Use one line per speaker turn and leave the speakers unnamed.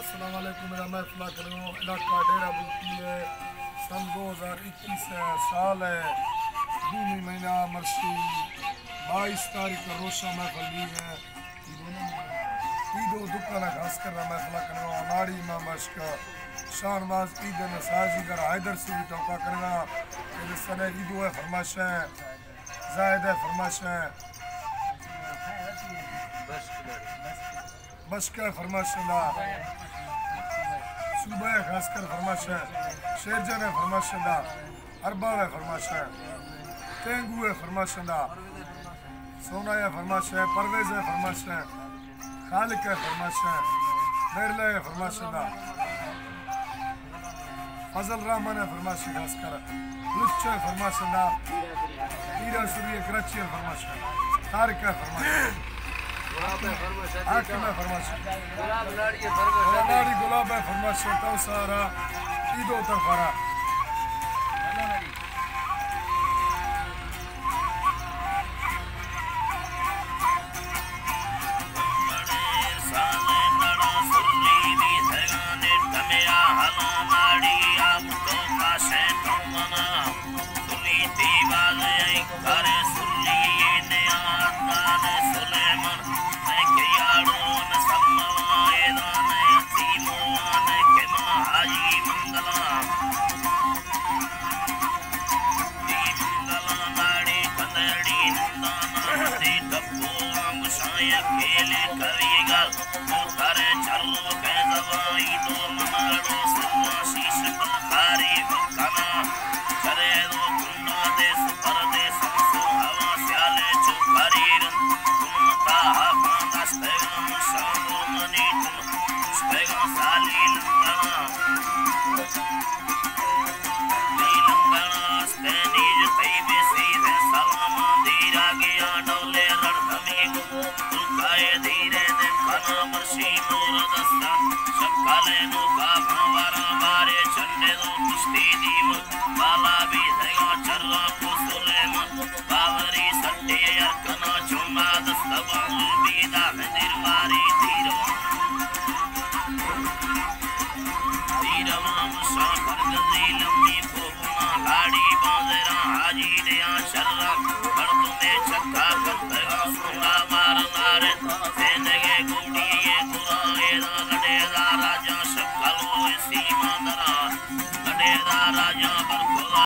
अस्सलाम वालेकुम। मेरा मैं फला करूँ इलाका डेरा बुल्की है। सन 2021 है, साल है 2 महीना मरसी 22 तारीख को रोशा महफल ली है। ईदो दुकान घास कर रहा महफला करूँ नाड़ी माँ मश्क शाहनवाज ईद ने साजीगर हैदर से भी टोका करना सने ईदो है फरमाश है जायद है फरमाश है बस का फरमाश है सुबह घास कर फरमाश है शेरजन है फरमाश है अरबा है फरमाश है तेंगू है फरमाश है सोना है फरमाश है परवेज है फरमाश है खालिक है फरमाश है बैरला है फरमाश है फजल रहमान है फरमाश है घास कर लुच्चा है फरमाश है हीरा सूर्य कराची है फरमाश है तारिक है फरमाश है आखिर में फरमाश है गुलाब है फरमाश है तो सारा ईदो तरफारा
लाड़ी बाजरा हाजी ने शर्रा